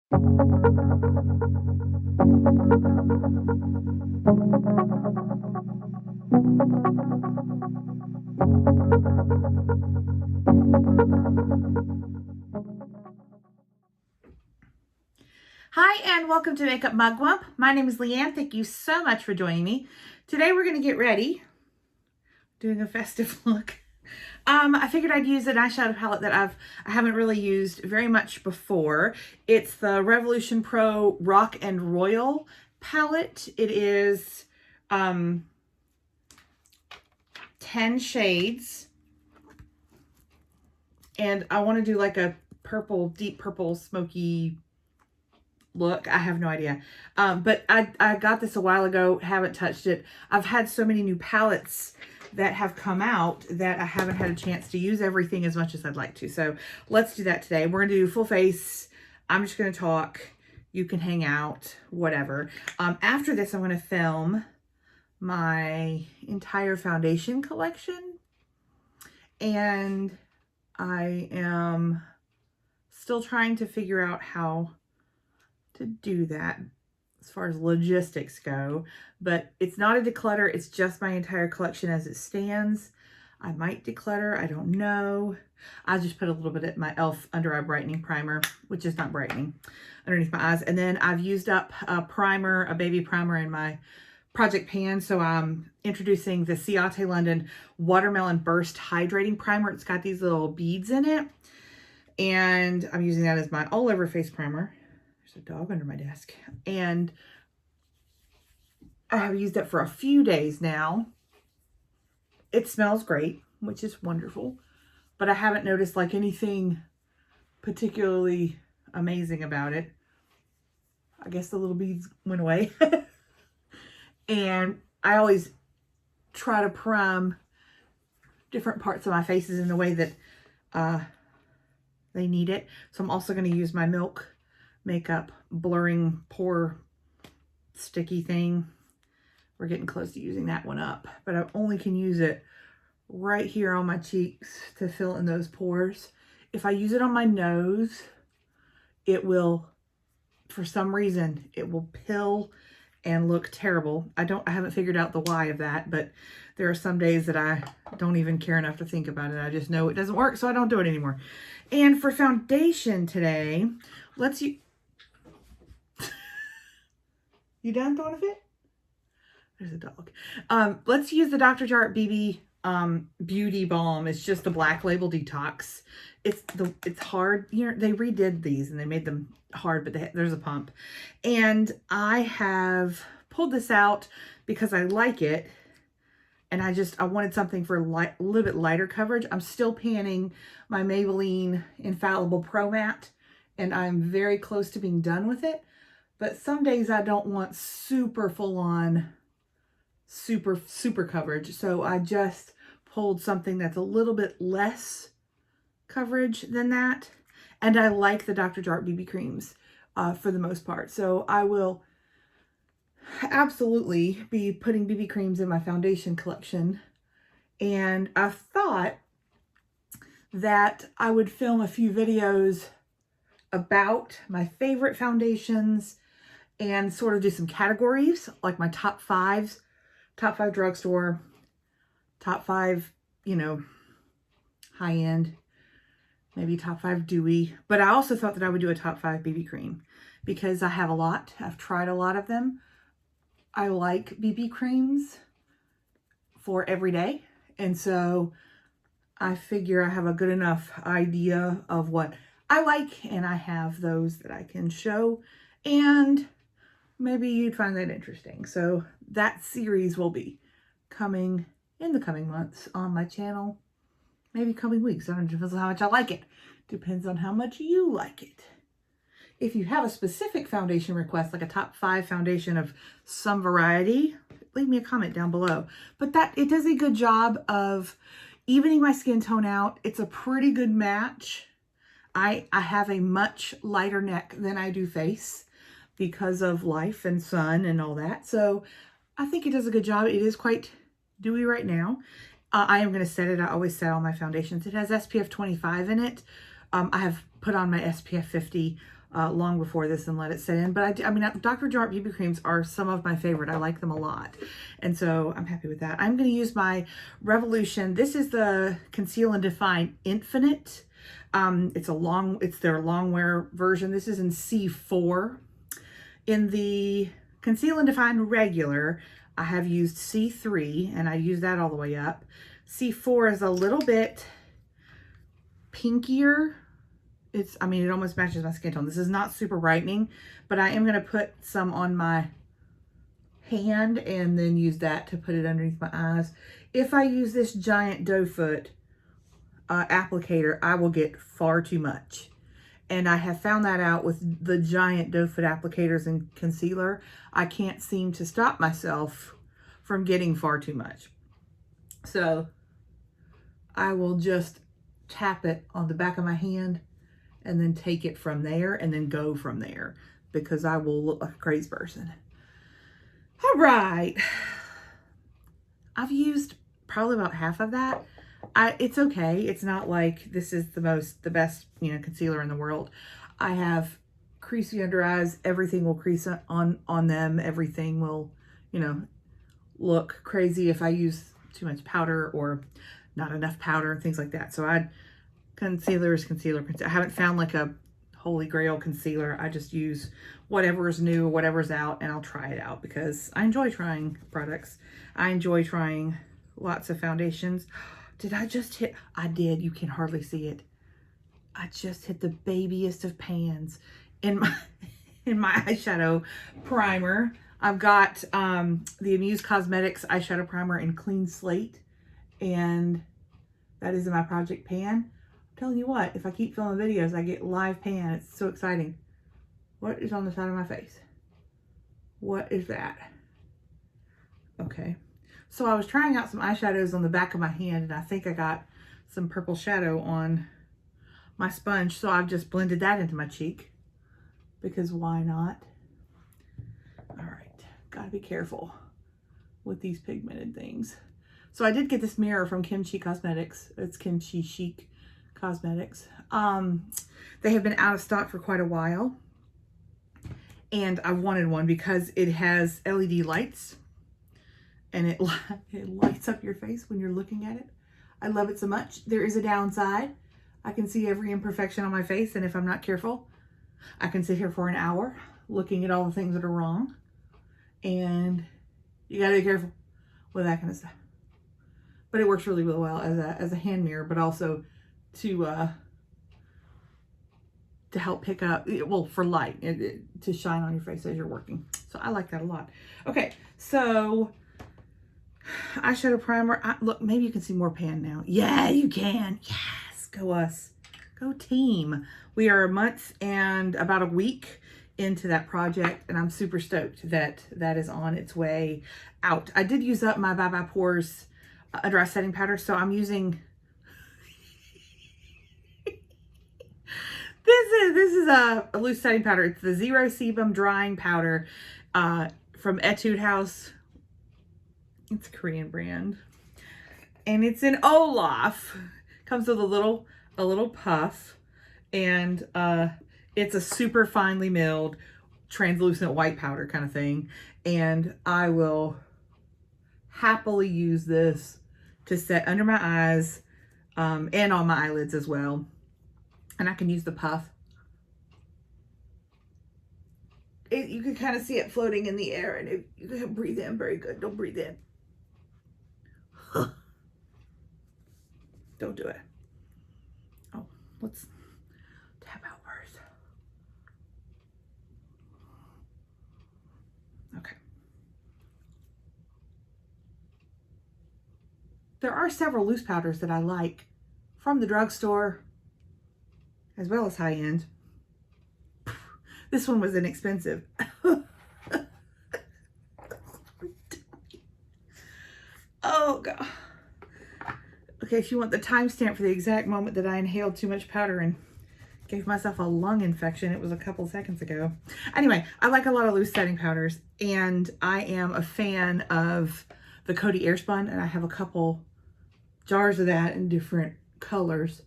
Hi and welcome to Makeup Mugwump. My name is Leanne. Thank you so much for joining me. Today we're going to get ready, doing a festive look. I figured I'd use an eyeshadow palette that I haven't really used very much before. It's the Revolution Pro Rock and Royal palette. It is 10 shades, and I want to do like a purple, deep purple, smoky look. I have no idea. But I got this a while ago, haven't touched it. I've had so many new palettes that have come out that I haven't had a chance to use everything as much as I'd like to. So let's do that today. We're gonna do full face. I'm just gonna talk. You can hang out, whatever. After this, I'm gonna film my entire foundation collection. And I am still trying to figure out how to do that as far as logistics go, but it's not a declutter. It's just my entire collection as it stands. I might declutter, I don't know. I just put a little bit of my e.l.f. under eye brightening primer, which is not brightening, underneath my eyes. And then I've used up a primer, a baby primer in my project pan. So I'm introducing the Ciate London Watermelon Burst Hydrating Primer. It's got these little beads in it. And I'm using that as my all over face primer. There's a dog under my desk. And I have used it for a few days now. It smells great, which is wonderful. But I haven't noticed like anything particularly amazing about it. I guess the little beads went away. And I always try to prime different parts of my faces in the way that they need it. So I'm also going to use my Milk Makeup blurring pore sticky thing. We're getting close to using that one up, but I only can use it right here on my cheeks to fill in those pores. If I use it on my nose, it will, for some reason, it will pill and look terrible. I haven't figured out the why of that, but there are some days that I don't even care enough to think about it. I just know it doesn't work, so I don't do it anymore. And for foundation today, You done throwing a fit? There's a dog. Let's use the Dr. Jart BB Beauty Balm. It's just the Black Label Detox. It's hard. You know, they redid these and they made them hard, but there's a pump. And I have pulled this out because I like it. And I wanted something for a little bit lighter coverage. I'm still panning my Maybelline Infallible Pro Matte, and I'm very close to being done with it. But some days I don't want super full on, super coverage. So I just pulled something that's a little bit less coverage than that. And I like the Dr. Jart BB creams for the most part. So I will absolutely be putting BB creams in my foundation collection. And I thought that I would film a few videos about my favorite foundations and sort of do some categories, like my top five drugstore, top 5, you know, high end, maybe top 5 dewy. But I also thought that I would do a top 5 BB cream because I have a lot. I've tried a lot of them. I like BB creams for every day. And so I figure I have a good enough idea of what I like, and I have those that I can show, and maybe you'd find that interesting. So that series will be coming in the coming months on my channel, maybe coming weeks. I don't know, depends on how much I like it. Depends on how much you like it. If you have a specific foundation request, like a top 5 foundation of some variety, leave me a comment down below. But it does a good job of evening my skin tone out. It's a pretty good match. I have a much lighter neck than I do face because of life and sun and all that. So I think it does a good job. It is quite dewy right now. I am going to set it. I always set all my foundations. It has SPF 25 in it. I have put on my SPF 50 long before this and let it set in. But I mean, Dr. Jart BB creams are some of my favorite. I like them a lot. And so I'm happy with that. I'm going to use my Revolution. This is the Conceal and Define Infinite. It's their long wear version. This is in C4. In the Conceal and Define Regular, I have used C3, and I use that all the way up. C4 is a little bit pinkier. I mean, it almost matches my skin tone. This is not super brightening, but I am going to put some on my hand and then use that to put it underneath my eyes. If I use this giant doe foot applicator, I will get far too much. And I have found that out with the giant doe foot applicators and concealer. I can't seem to stop myself from getting far too much. So I will just tap it on the back of my hand and then take it from there and then go from there, because I will look like a crazy person. All right. I've used probably about half of that. It's okay. It's not like this is the best, concealer in the world. I have creasy under eyes. Everything will crease on them. Everything will, look crazy if I use too much powder or not enough powder and things like that. So concealer is concealer. I haven't found like a holy grail concealer. I just use whatever is new, whatever's out, and I'll try it out because I enjoy trying products. I enjoy trying lots of foundations. Did I just hit? I did. You can hardly see it. I just hit the babiest of pans in my eyeshadow primer. I've got the Amuse Cosmetics eyeshadow primer in Clean Slate, and that is in my project pan. I'm telling you what, if I keep filming videos, I get live pan. It's so exciting. What is on the side of my face? What is that? Okay. So I was trying out some eyeshadows on the back of my hand, and I think I got some purple shadow on my sponge. So I've just blended that into my cheek because why not? All right. Gotta be careful with these pigmented things. So I did get this mirror from Kimchi Cosmetics. It's Kimchi Chic Cosmetics. They have been out of stock for quite a while, and I wanted one because it has LED lights and it lights up your face when you're looking at it. I love it so much. There is a downside. I can see every imperfection on my face, and if I'm not careful, I can sit here for an hour looking at all the things that are wrong, and you gotta be careful with that kind of stuff. But it works really, really well as a hand mirror, but also to help pick up, well, for light, to shine on your face as you're working. So I like that a lot. Okay, so eyeshadow primer. Look, maybe you can see more pan now. Yeah, you can. Yes, go us. Go team. We are a month and about a week into that project, and I'm super stoked that that is on its way out. I did use up my Bye Bye Pores under eye setting powder, so I'm using this is a loose setting powder. It's the Zero Sebum drying powder from Etude House. It's a Korean brand, and it's in Olaf. Comes with a little puff, and it's a super finely milled translucent white powder kind of thing, and I will happily use this to set under my eyes and on my eyelids as well. And I can use the puff. You can kind of see it floating in the air, and you can breathe in very good. Don't breathe in. Don't do it. Oh, let's tap out first. Okay. There are several loose powders that I like from the drugstore, as well as high-end. This one was inexpensive. Oh, God. Okay, if you want the timestamp for the exact moment that I inhaled too much powder and gave myself a lung infection, it was a couple seconds ago. Anyway, I like a lot of loose setting powders, and I am a fan of the Coty Airspun, and I have a couple jars of that in different colors.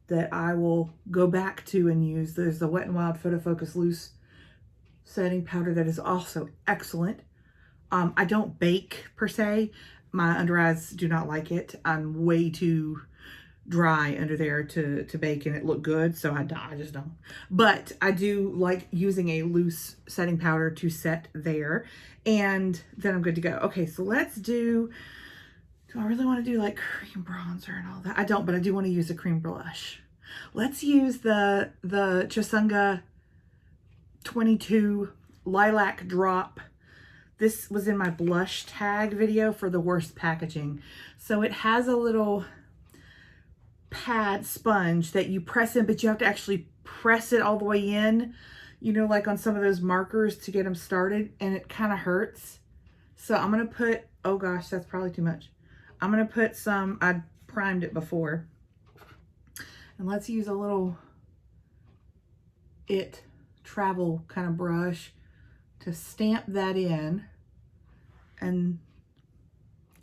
that I will go back to and use. There's the Wet n Wild Photo Focus Loose Setting Powder that is also excellent. I don't bake per se. My under eyes do not like it. I'm way too dry under there to bake and it look good, so I just don't. But I do like using a loose setting powder to set there, and then I'm good to go. Okay, so let's do I really want to do like cream bronzer and all that? I don't, but I do want to use a cream blush. Let's use the Chosunga 22 Lilac Drop. This was in my blush tag video for the worst packaging. So it has a little pad sponge that you press in, but you have to actually press it all the way in, you know, like on some of those markers to get them started, and it kind of hurts. So I'm going to put, oh gosh, that's probably too much. I'm going to put some, I primed it before. And let's use a little travel kind of brush to stamp that in. And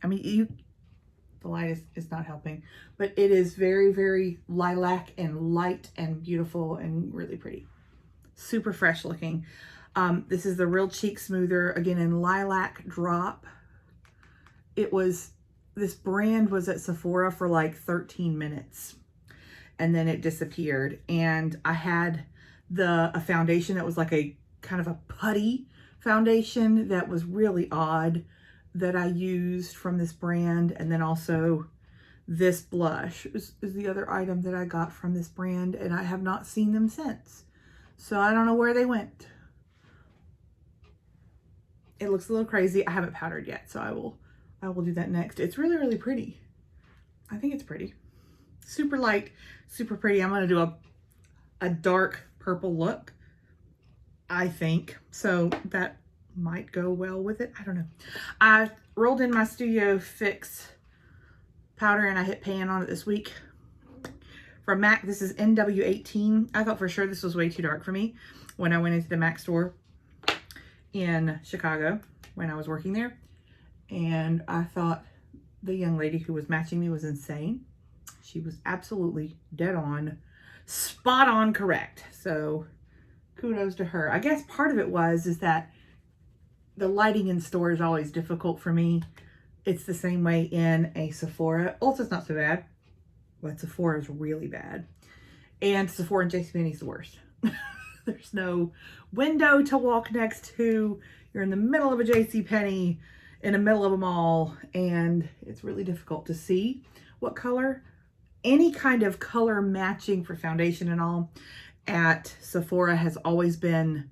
I mean, the light is not helping, but it is very, very lilac and light and beautiful and really pretty. Super fresh looking. This is the Real Cheek Smoother, again in Lilac Drop. This brand was at Sephora for like 13 minutes and then it disappeared. And I had a foundation that was like a kind of a putty foundation that was really odd that I used from this brand. And then also this blush is the other item that I got from this brand, and I have not seen them since. So I don't know where they went. It looks a little crazy. I haven't powdered yet, so I will do that next. It's really, really pretty. I think it's pretty. Super light, super pretty. I'm going to do a dark purple look, I think. So that might go well with it. I don't know. I rolled in my Studio Fix powder and I hit pan on it this week. From MAC, this is NW18. I thought for sure this was way too dark for me when I went into the MAC store in Chicago when I was working there. And I thought the young lady who was matching me was insane. She was absolutely dead on, spot on correct. So kudos to her. I guess part of it is that the lighting in store is always difficult for me. It's the same way in a Sephora. Ulta's not so bad, but Sephora is really bad. And Sephora and JCPenney is the worst. There's no window to walk next to. You're in the middle of a JCPenney, in the middle of a mall, and it's really difficult to see what color. Any kind of color matching for foundation and all at Sephora has always been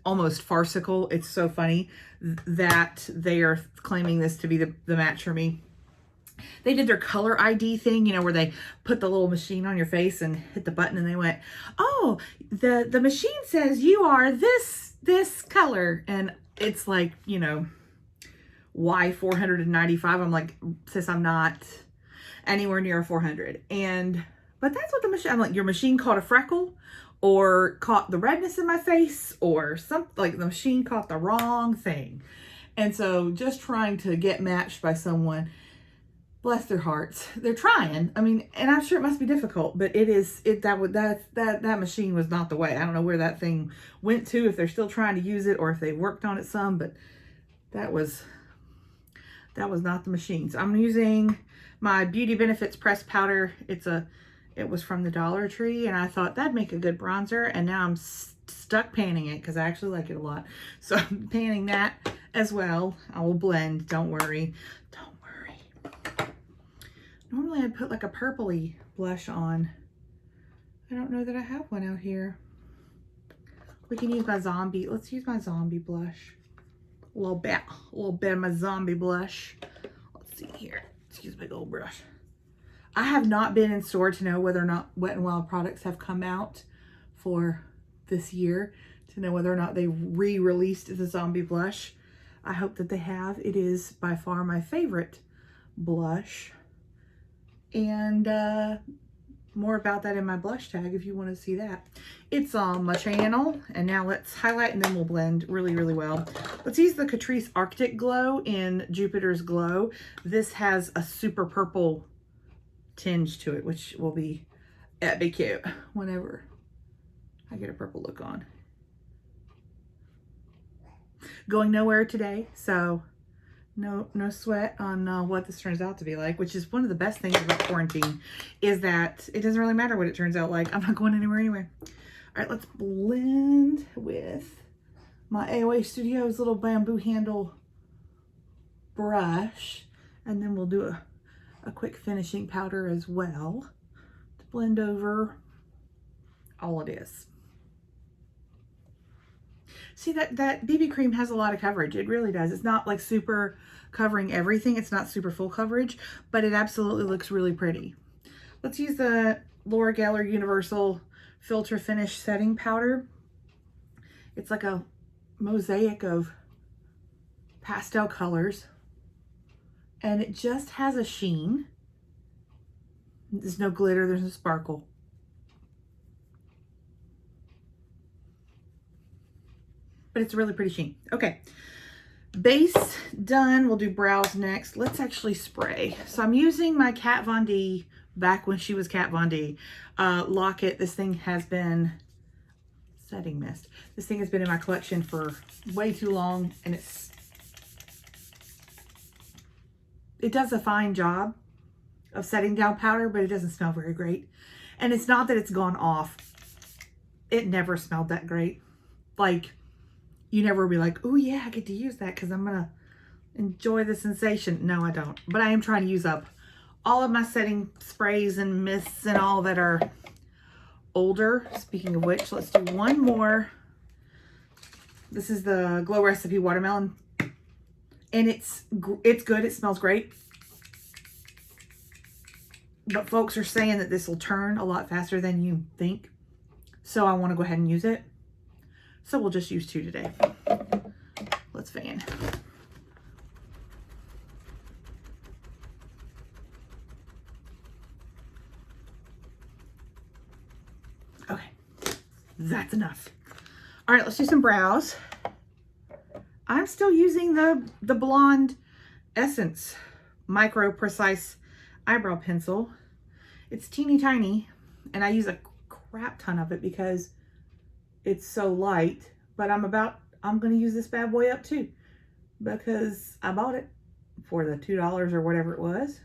almost farcical. It's so funny that they are claiming this to be the match for me. They did their color ID thing, you know, where they put the little machine on your face and hit the button and they went, oh, the machine says you are this color. And it's like, you know, why 495? I'm like, sis, I'm not anywhere near a 400. But that's what the machine, I'm like, your machine caught a freckle or caught the redness in my face or something, like the machine caught the wrong thing. And so just trying to get matched by someone, bless their hearts, they're trying. I mean, and I'm sure it must be difficult, but that machine was not the way. I don't know where that thing went to, if they're still trying to use it or if they worked on it some, but that was not the machine. So I'm using my Beauty Benefits pressed powder. It was from the Dollar Tree, and I thought that'd make a good bronzer, and now I'm stuck panning it because I actually like it a lot. So I'm panning that as well. I will blend, don't worry. Don't worry. Normally I'd put like a purpley blush on. I don't know that I have one out here. We can use my zombie. Let's use my zombie blush. A little bit of my zombie blush. Let's see here. Let's use my gold brush. I have not been in store to know whether or not Wet n Wild products have come out for this year, to know whether or not they re-released the zombie blush. I hope that they have. It is by far my favorite blush. And more about that in my blush tag if you want to see that. It's on my channel. And now let's highlight and then we'll blend really, really well. Let's use the Catrice Arctic Glow in Jupiter's Glow. This has a super purple tinge to it, which will be That'd be cute whenever I get a purple look on. Going nowhere today, so no sweat on what this turns out to be like, which is one of the best things about quarantine, is that it doesn't really matter what it turns out like. I'm not going anywhere anyway. All right, let's blend with my AOA Studios little bamboo handle brush, and then we'll do a quick finishing powder as well to blend over all it is. See, that BB cream has a lot of coverage. It really does. It's not like super covering everything. It's not super full coverage, but it absolutely looks really pretty. Let's use the Laura Geller Universal Filter Finish Setting Powder. It's like a mosaic of pastel colors, and it just has a sheen. There's no glitter, there's no sparkle. But it's a really pretty sheen. Okay, base done. We'll do brows next. Let's actually spray. So I'm using my Kat Von D, back when she was Kat Von D, Locket. This thing has been, setting mist. This thing has been in my collection for way too long, and it does a fine job of setting down powder, but it doesn't smell very great. And it's not that it's gone off. It never smelled that great. Like, you never be like, oh yeah, I get to use that because I'm gonna enjoy the sensation. No, I don't. But I am trying to use up all of my setting sprays and mists and all that are older. Speaking of which, let's do one more. This is the Glow Recipe Watermelon, and it's good. It smells great. But folks are saying that this will turn a lot faster than you think. So I want to go ahead and use it. So we'll just use 2 today. Let's fan. Okay, that's enough. All right, let's do some brows. I'm still using the Blonde Essence Micro Precise Eyebrow Pencil. It's teeny tiny, and I use a crap ton of it because it's so light, but I'm going to use this bad boy up too, because I bought it for the $2 or whatever it was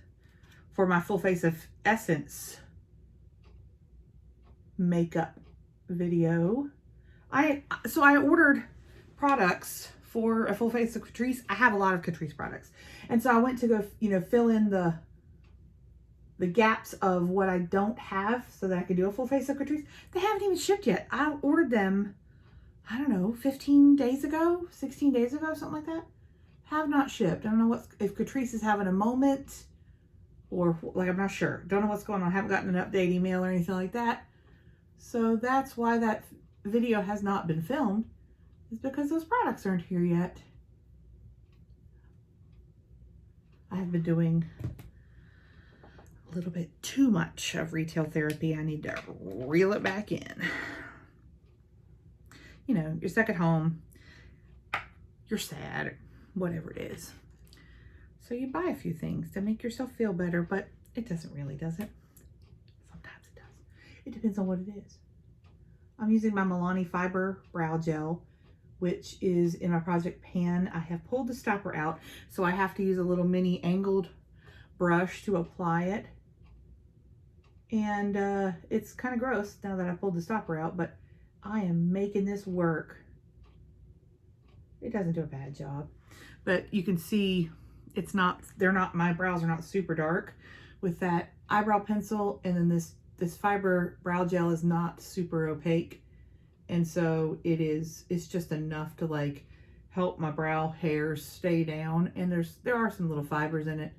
for my full face of Essence makeup video. So I ordered products for a full face of Catrice. I have a lot of Catrice products, and so I went to go, fill in the gaps of what I don't have so that I can do a full face of Catrice. They haven't even shipped yet. I ordered them, I don't know, 15 days ago, 16 days ago, something like that. Have not shipped. I don't know if Catrice is having a moment, or like, I'm not sure. Don't know what's going on. I haven't gotten an update email or anything like that. So that's why that video has not been filmed, is because those products aren't here yet. I have been doing a little bit too much of retail therapy. I need to reel it back in. You know, you're stuck at home, you're sad, whatever it is. So you buy a few things to make yourself feel better, but it doesn't really, does it? Sometimes it does. It depends on what it is. I'm using my Milani Fiber Brow Gel, which is in my Project Pan. I have pulled the stopper out, so I have to use a little mini angled brush to apply it. And it's kind of gross now that I pulled the stopper out, but I am making this work. It doesn't do a bad job, but you can see it's not, my brows are not super dark with that eyebrow pencil, and then this fiber brow gel is not super opaque, and so it's just enough to like help my brow hairs stay down, and there are some little fibers in it,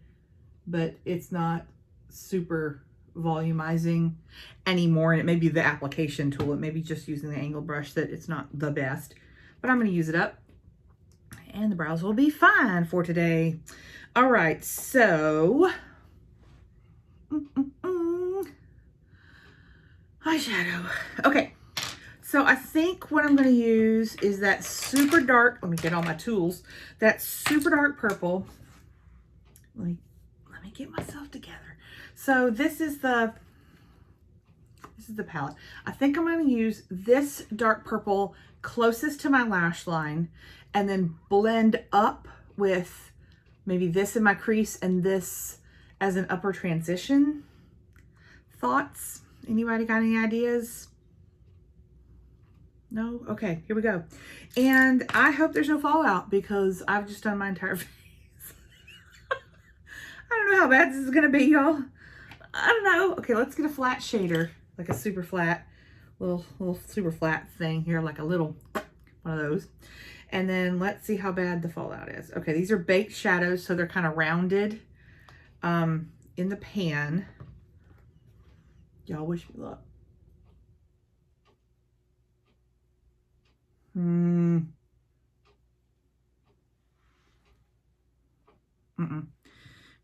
but it's not super volumizing anymore. And it may be the application tool, it may be just using the angled brush that it's not the best, but I'm going to use it up and the brows will be fine for today. All right, so eyeshadow. Okay, so I think what I'm going to use is that super dark, let me get all my tools, that super dark purple. Let me get myself together. So this is this is the palette. I think I'm going to use this dark purple closest to my lash line and then blend up with maybe this in my crease and this as an upper transition. Thoughts? Anybody got any ideas? No? Okay, here we go. And I hope there's no fallout because I've just done my entire face. I don't know how bad this is gonna be, y'all. I don't know. Okay, let's get a flat shader, like a super flat, little super flat thing here, like a little one of those. And then let's see how bad the fallout is. Okay, these are baked shadows, so they're kind of rounded in the pan. Y'all wish me luck.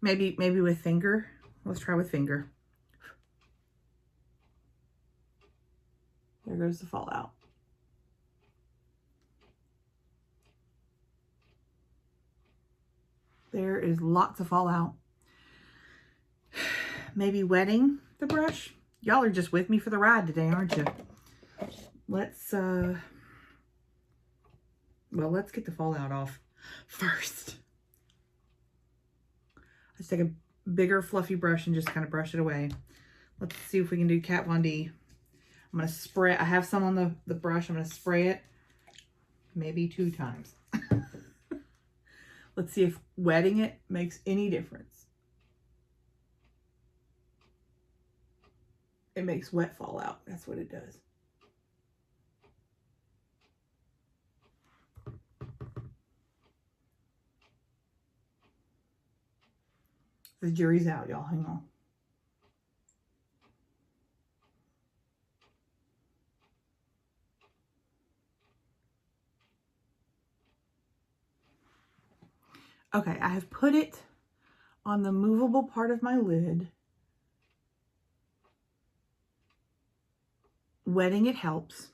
Maybe with finger. Let's try with finger. There goes the fallout. There is lots of fallout. Maybe wetting the brush. Y'all are just with me for the ride today, aren't you? Let's let's get the fallout off first. Let's take a bigger fluffy brush and just kind of brush it away. Let's see if we can do Kat Von D. I'm going to spray. I have some on the brush. I'm going to spray it maybe 2 times. Let's see if wetting it makes any difference. It makes wet fallout. That's what it does. The jury's out, y'all. Hang on. Okay, I have put it on the movable part of my lid. Wetting it helps.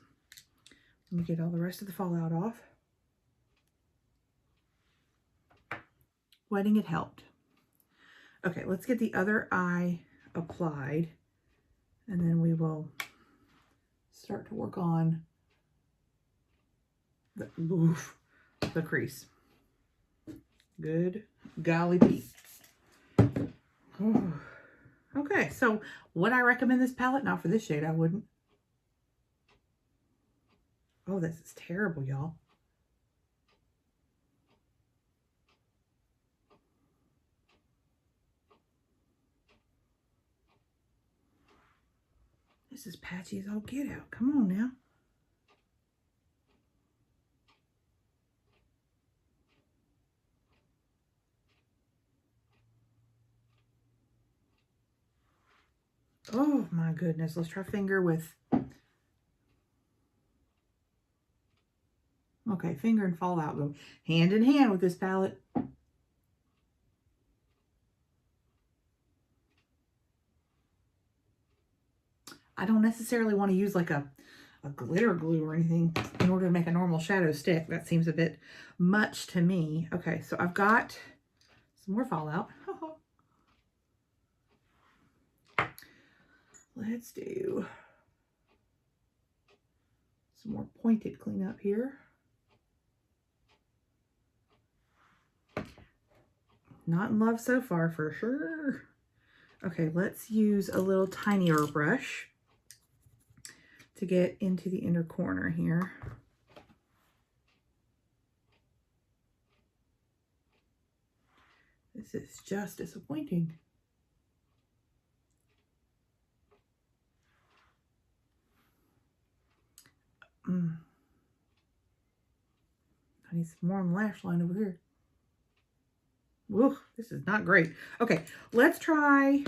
Let me get all the rest of the fallout off. Wetting it helped. Okay, let's get the other eye applied, and then we will start to work on the crease. Good golly Pete. Okay, so would I recommend this palette? Not for this shade, I wouldn't. Oh, this is terrible, y'all. This is patchy as all get out. Come on now. Oh my goodness. Let's try finger with... Okay, finger and fallout go hand in hand with this palette. I don't necessarily want to use like a glitter glue or anything in order to make a normal shadow stick. That seems a bit much to me. Okay, so I've got some more fallout. Let's do some more pointed cleanup here. Not in love so far, for sure. Okay, let's use a little tinier brush to get into the inner corner here. This is just disappointing. I need some more on the lash line over here. Woo, this is not great. Okay, let's try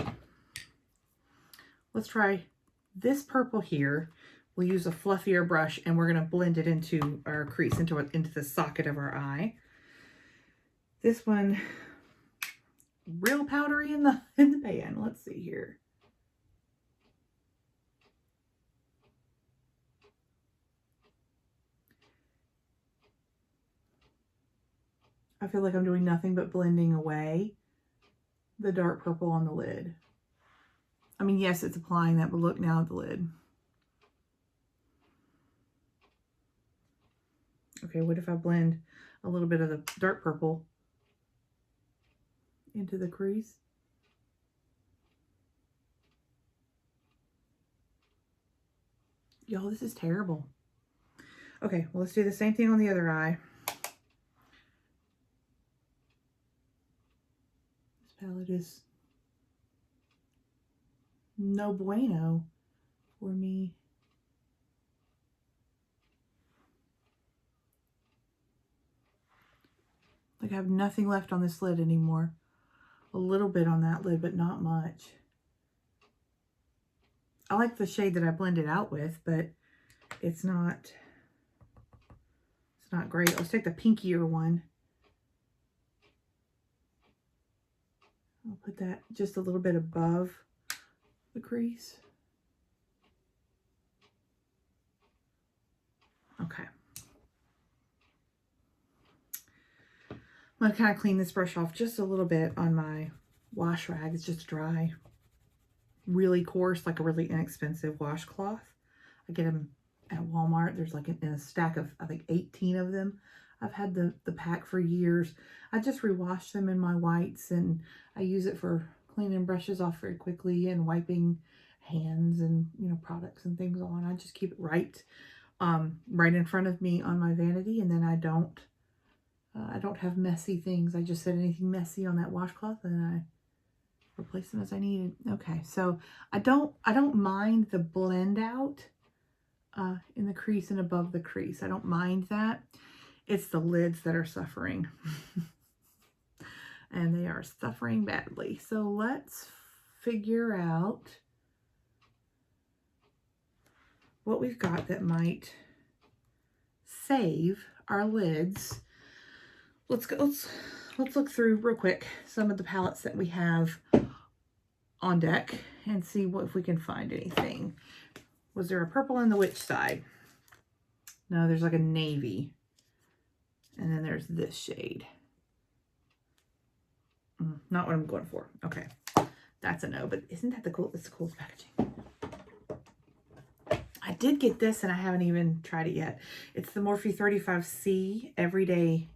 this purple here. We'll use a fluffier brush and we're going to blend it into our crease, into the socket of our eye. This one, real powdery in the pan. Let's see here. I feel like I'm doing nothing but blending away the dark purple on the lid. I mean, yes, it's applying that, but look now at the lid. Okay, what if I blend a little bit of the dark purple into the crease? Y'all, this is terrible. Okay, well, let's do the same thing on the other eye. This palette is no bueno for me. Like, I have nothing left on this lid anymore. A little bit on that lid, but not much. I like the shade that I blended out with, but it's not great. Let's take the pinkier one. I'll put that just a little bit above the crease. Okay. I'm going to kind of clean this brush off just a little bit on my wash rag. It's just dry. Really coarse, like a really inexpensive washcloth. I get them at Walmart. There's like in a stack of, I think, 18 of them. I've had the pack for years. I just rewash them in my whites, and I use it for cleaning brushes off very quickly and wiping hands and, you know, products and things on. I just keep it right in front of me on my vanity, and then I don't have messy things. I just set anything messy on that washcloth and I replace them as I need it. Okay, so I don't mind the blend out in the crease and above the crease. I don't mind that. It's the lids that are suffering. And they are suffering badly. So let's figure out what we've got that might save our lids. Let's look through real quick some of the palettes that we have on deck and see if we can find anything. Was there a purple on the witch side? No, there's like a navy. And then there's this shade. Not what I'm going for. Okay. That's a no, but isn't that the cool? It's the coolest packaging. I did get this and I haven't even tried it yet. It's the Morphe 35C Everyday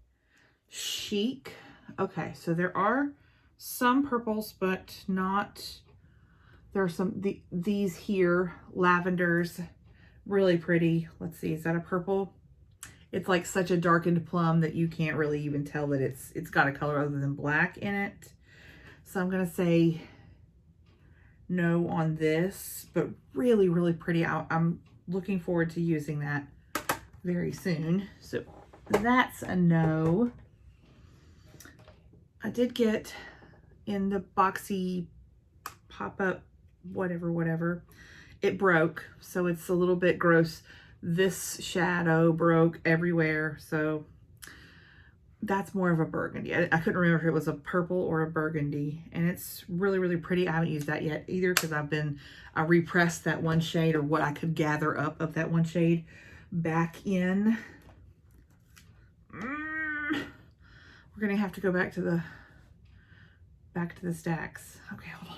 Chic. Okay, so there are some purples, but not, there are some, these here, lavenders, really pretty. Let's see, is that a purple? It's like such a darkened plum that you can't really even tell that it's got a color other than black in it. So I'm gonna say no on this, but really, really pretty. I'm looking forward to using that very soon. So that's a no. I did get in the boxy pop-up, whatever. It broke, so it's a little bit gross. This shadow broke everywhere, so that's more of a burgundy. I couldn't remember if it was a purple or a burgundy, and it's really, really pretty. I haven't used that yet either because I repressed that one shade, or what I could gather up of that one shade, back in. We're gonna have to go back to the stacks. Okay, hold on.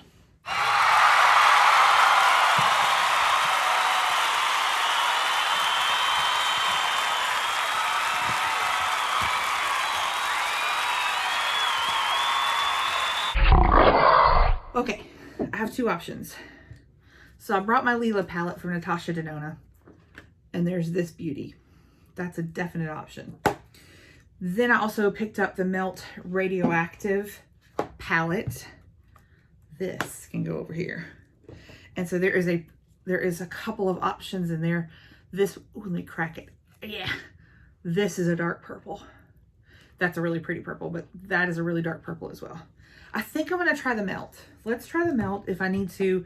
Okay, I have two options. So I brought my Lila palette from Natasha Denona, and there's this beauty. That's a definite option. Then I also picked up the Melt Radioactive palette. This can go over here. And so there is a couple of options in there. This, ooh, let me crack it. Yeah, this is a dark purple. That's a really pretty purple, but that is a really dark purple as well. I think I'm gonna try the Melt. Let's try the Melt. If I need to,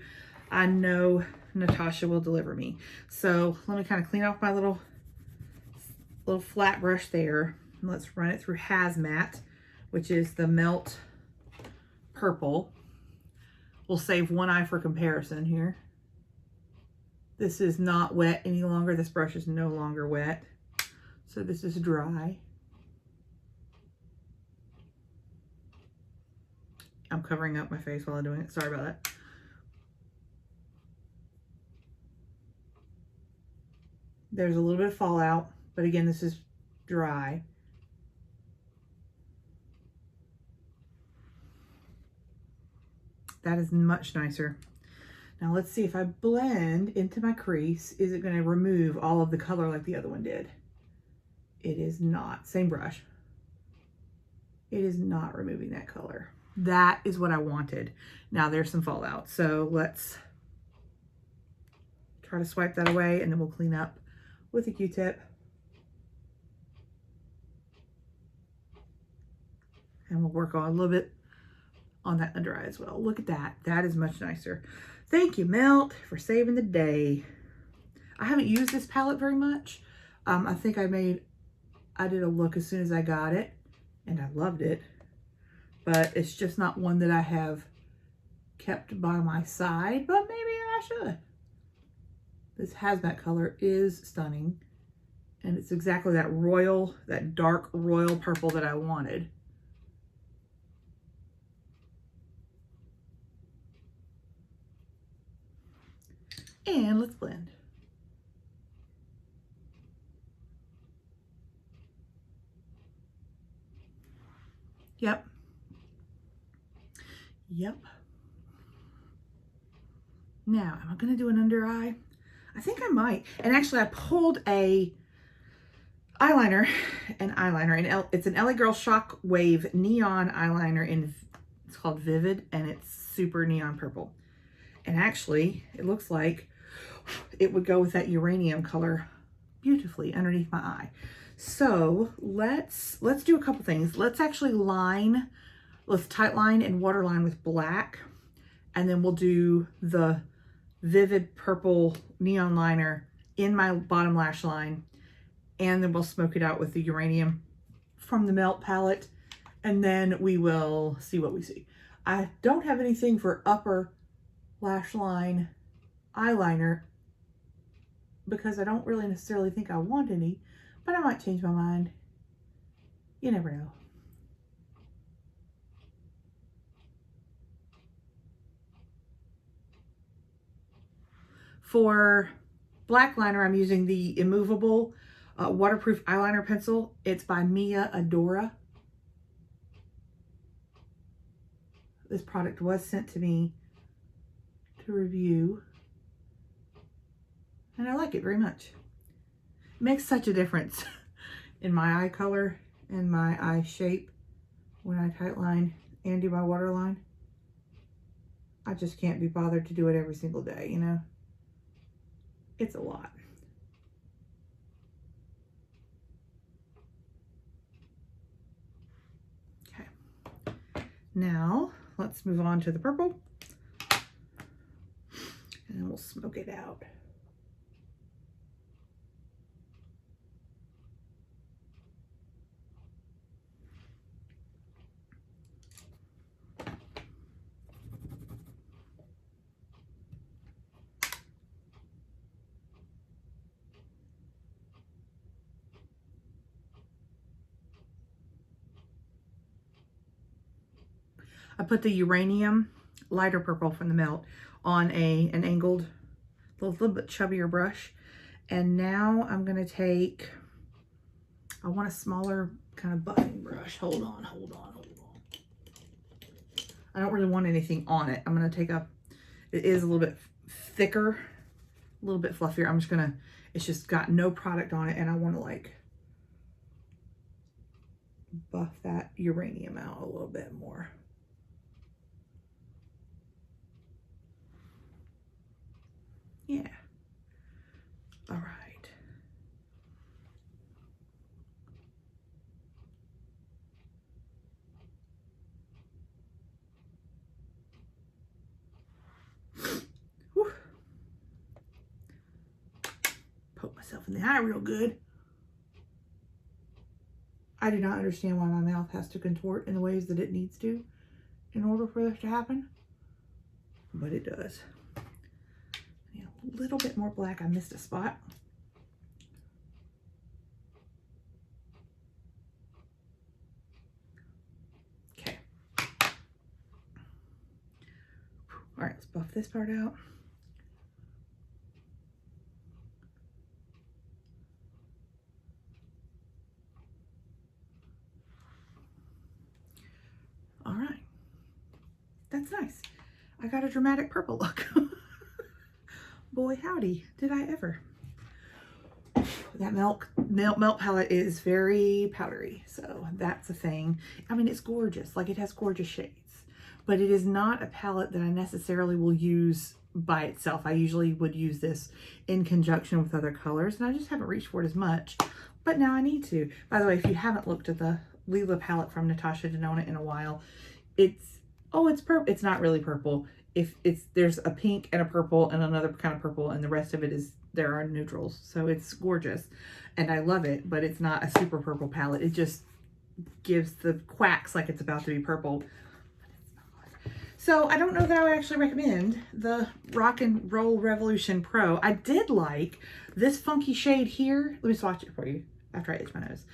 I know Natasha will deliver me. So let me kind of clean off my little flat brush there. And let's run it through Hazmat, which is the Melt Purple. We'll save one eye for comparison here. This is not wet any longer. This brush is no longer wet. So this is dry. I'm covering up my face while I'm doing it. Sorry about that. There's a little bit of fallout, but again, this is dry. That is much nicer. Now let's see if I blend into my crease, is it going to remove all of the color like the other one did? It is not. Same brush. It is not removing that color. That is what I wanted. Now there's some fallout. So let's try to swipe that away and then we'll clean up with a Q-tip. And we'll work on a little bit on that under eye as well. Look at that. That is much nicer. Thank you, Melt, for saving the day. I haven't used this palette very much. I think I did a look as soon as I got it and I loved it, but it's just not one that I have kept by my side, but maybe I should. This hazmat color is stunning and it's exactly that royal, that dark royal purple that I wanted. And let's blend. Yep. Yep. Now, am I going to do an under eye? I think I might. And actually, I pulled a eyeliner, and it's an LA Girl Shockwave neon eyeliner it's called Vivid, and it's super neon purple. And actually, it looks like it would go with that uranium color beautifully underneath my eye. So let's do a couple things. Let's actually let's tight line and waterline with black, and then we'll do the Vivid purple neon liner in my bottom lash line, and then we'll smoke it out with the uranium from the Melt palette, and then we will see what we see. I don't have anything for upper lash line eyeliner because I don't really necessarily think I want any, but I might change my mind. You never know. For black liner, I'm using the immovable waterproof eyeliner pencil. It's by Mia Adora. This product was sent to me to review, and I like it very much. It makes such a difference in my eye color and my eye shape when I tight line and do my waterline. I just can't be bothered to do it every single day, you know? It's a lot. Okay. Now, let's move on to the purple. And then we'll smoke it out. I put the uranium lighter purple from the Melt on an angled, little bit chubbier brush. And now I'm going to take, I want a smaller kind of buffing brush. Hold on. I don't really want anything on it. I'm going to take it is a little bit thicker, a little bit fluffier. I'm just going to, it's just got no product on it, and I want to like buff that uranium out a little bit more. Yeah. All right. Whew. Poke myself in the eye real good. I do not understand why my mouth has to contort in the ways that it needs to in order for this to happen, but it does. Yeah, a little bit more black. I missed a spot. Okay. All right, let's buff this part out. That's nice. I got a dramatic purple look. Boy, howdy, did I ever. That melt palette is very powdery, so that's a thing. I mean, it's gorgeous. Like, it has gorgeous shades, but it is not a palette that I necessarily will use by itself. I usually would use this in conjunction with other colors, and I just haven't reached for it as much, but now I need to. By the way, if you haven't looked at the Lila palette from Natasha Denona in a while, it's purple. It's not really purple. There's a pink and a purple and another kind of purple, and the rest of it there are neutrals. So it's gorgeous and I love it, but it's not a super purple palette. It just gives the quacks like it's about to be purple. So I don't know that I would actually recommend the Rock and Roll Revolution Pro. I did like this funky shade here. Let me swatch it for you after I itch my nose.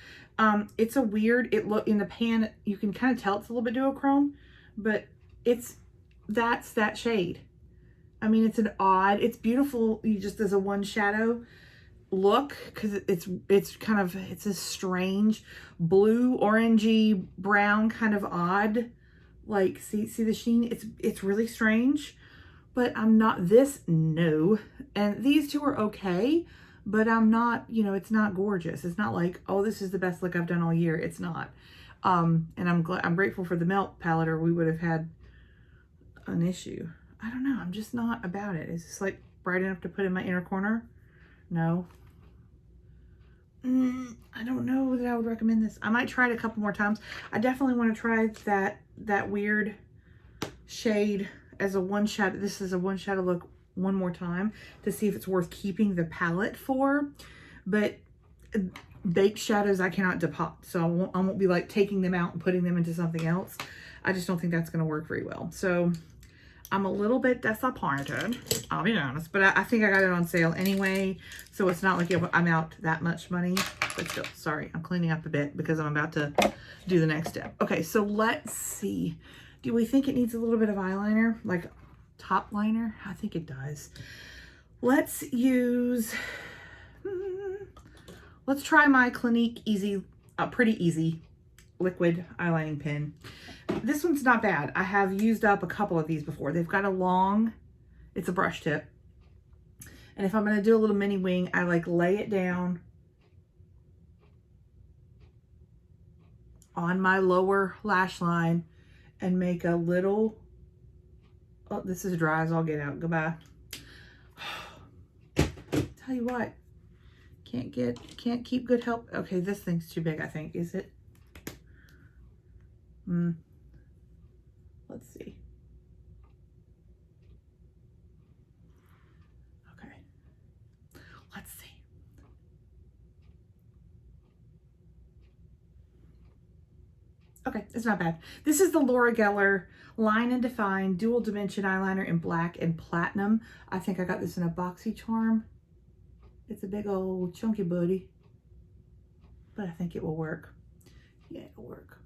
It's a weird, in the pan, you can kind of tell it's a little bit duochrome, but that's that shade. I mean, it's beautiful just as a one shadow look, because it's a strange blue, orangey, brown kind of odd, like, see the sheen? It's really strange, but I'm not no. And these two are okay, but I'm not, it's not gorgeous. It's not like, oh, this is the best look I've done all year. It's not. And I'm grateful for the Melt palette, or we would have had an issue. I don't know. I'm just not about it. Is this like bright enough to put in my inner corner? No. I don't know that I would recommend this. I might try it a couple more times. I definitely want to try that weird shade as a one shadow. This is a one shadow look one more time to see if it's worth keeping the palette for. But baked shadows I cannot depot, so I won't be like taking them out and putting them into something else. I just don't think that's going to work very well. So I'm a little bit disappointed, I'll be honest, but I think I got it on sale anyway, so it's not like I'm out that much money. But still, sorry, I'm cleaning up a bit because I'm about to do the next step. Okay, so let's see. Do we think it needs a little bit of eyeliner, like top liner? I think it does. Let's try my Clinique Pretty Easy liquid eyelining pen. This one's not bad. I have used up a couple of these before. They've got it's a brush tip. And if I'm going to do a little mini wing, I like lay it down on my lower lash line and make a little, oh, this is dry as I'll get out. Goodbye. Tell you what, can't keep good help. Okay, this thing's too big, I think. Is it? Let's see. Okay. Let's see. Okay, it's not bad. This is the Laura Geller Line and Define Dual Dimension Eyeliner in black and platinum. I think I got this in a BoxyCharm. It's a big old chunky buddy, but I think it will work. Yeah, it'll work.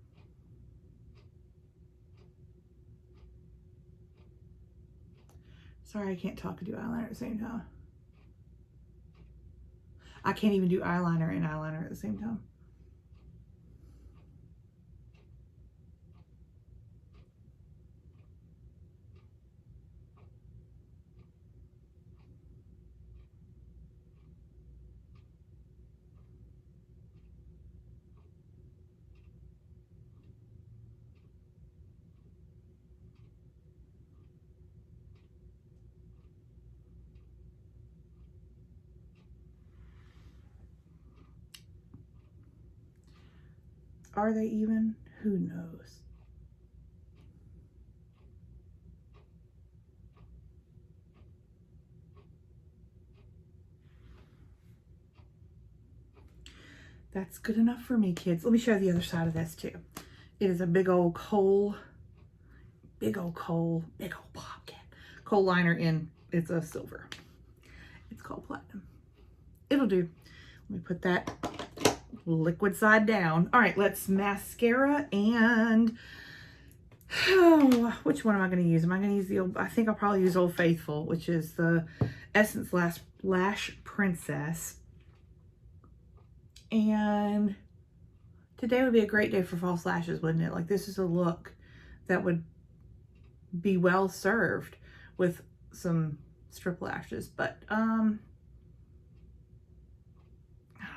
Sorry, I can't talk and do eyeliner at the same time. I can't even do eyeliner and eyeliner at the same time. Are they even? Who knows? That's good enough for me, kids. Let me show you the other side of this too. It is a big old kohl pumpkin. Kohl liner it's a silver. It's called platinum. It'll do. Let me put that liquid side down. All right, let's mascara and which one am I going to use? Am I going to use the old, I think I'll probably use Old Faithful, which is the Essence Lash Princess. And today would be a great day for false lashes, wouldn't it? Like, this is a look that would be well served with some strip lashes. But I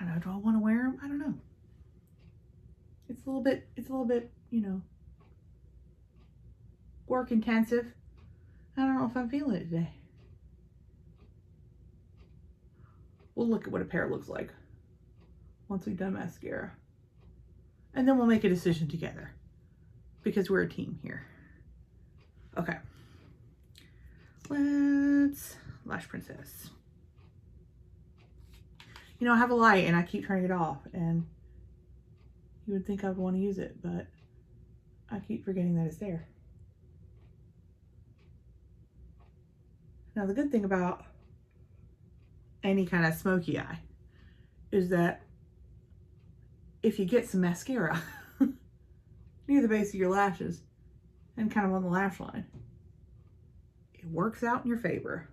don't know, do I want to wear them? I don't know. It's a little bit, you know, work intensive. I don't know if I'm feeling it today. We'll look at what a pair looks like once we've done mascara. And then we'll make a decision together because we're a team here. Okay. Let's Lash Princess. You know, I have a light and I keep turning it off, and you would think I would want to use it, but I keep forgetting that it's there. Now, the good thing about any kind of smoky eye is that if you get some mascara near the base of your lashes and kind of on the lash line, it works out in your favor.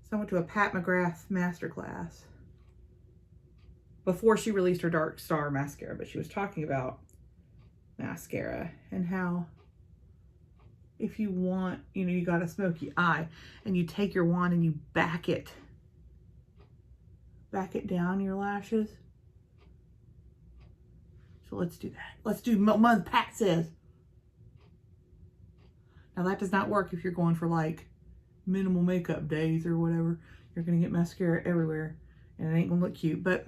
So I went to a Pat McGrath masterclass before she released her Dark Star mascara, but she was talking about mascara and how if you want, you know, you got a smoky eye and you take your wand and you back it down your lashes. So let's do that. Let's do what Pat says. Now that does not work if you're going for like minimal makeup days or whatever. You're gonna get mascara everywhere and it ain't gonna look cute, but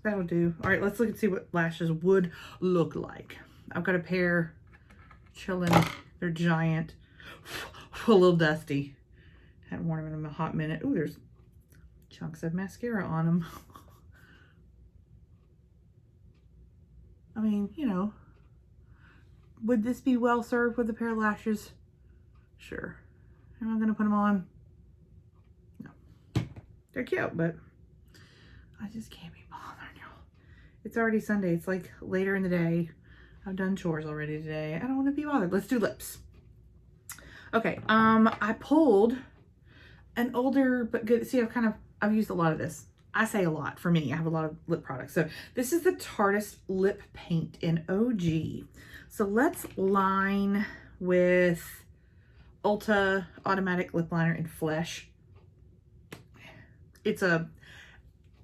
that'll do. All right, let's look and see what lashes would look like. I've got a pair chilling. They're giant, a little dusty. Haven't worn them in a hot minute. Ooh, there's chunks of mascara on them. I mean, you know, would this be well served with a pair of lashes? Sure. Am I gonna put them on? No. They're cute, but I just can't be bothered, y'all. It's already Sunday. It's like later in the day. I've done chores already today. I don't want to be bothered. Let's do lips. Okay, I pulled an older but good. See, I've used a lot of this. I say a lot for me. I have a lot of lip products. So this is the Tarteist Lip Paint in OG. So let's line with Ulta Automatic Lip Liner in Flesh. It's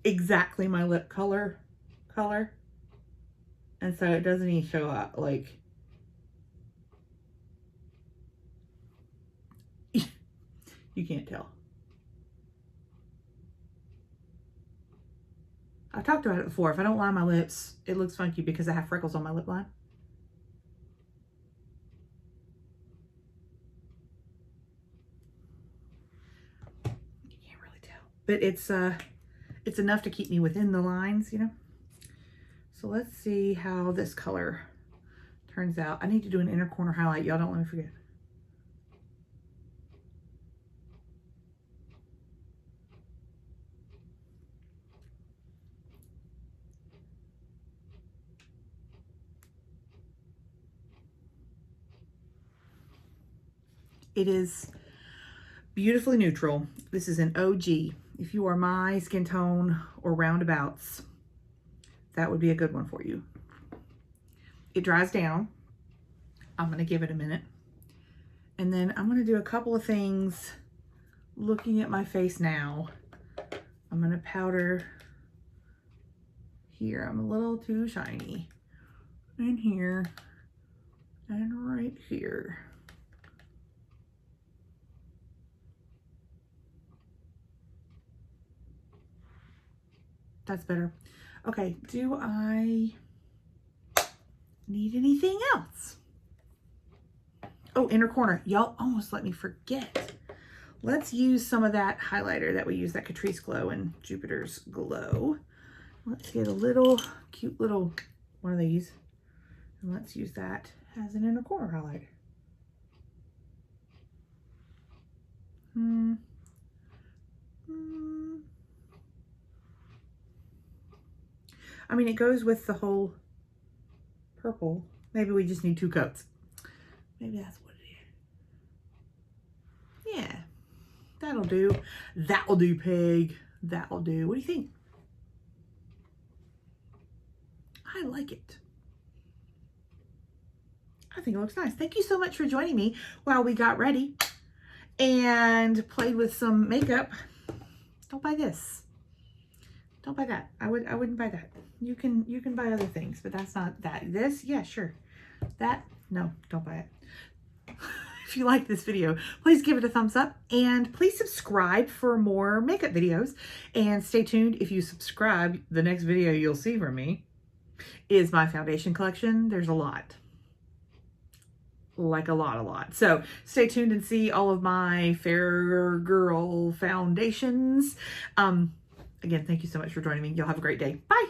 exactly my lip color. And so it doesn't even show up like you can't tell. I've talked about it before. If I don't line my lips, it looks funky because I have freckles on my lip line. You can't really tell. But it's enough to keep me within the lines, you know? So let's see how this color turns out. I need to do an inner corner highlight. Y'all don't let me forget. It is beautifully neutral. This is an OG. If you are my skin tone or roundabouts, that would be a good one for you. It dries down. I'm gonna give it a minute. And then I'm gonna do a couple of things looking at my face now. I'm gonna powder here. I'm a little too shiny. And here, and right here. That's better. Okay, do I need anything else? Oh, inner corner. Y'all almost let me forget. Let's use some of that highlighter that we use, that Catrice Glow and Jupiter's Glow. Let's get a little cute little one of these. And let's use that as an inner corner highlighter. I mean, it goes with the whole purple. Maybe we just need 2 coats. Maybe that's what it is. Yeah, that'll do. That'll do, pig. That'll do. What do you think? I like it. I think it looks nice. Thank you so much for joining me while we got ready and played with some makeup. Don't buy this. Don't buy that. I wouldn't buy that. You can buy other things, but that's not that. This, yeah, sure. That, no, don't buy it. If you like this video, please give it a thumbs up and please subscribe for more makeup videos. And stay tuned. If you subscribe, the next video you'll see from me is my foundation collection. There's a lot. Like a lot. So stay tuned and see all of my Fair Girl foundations. Again, thank you so much for joining me. Y'all have a great day. Bye.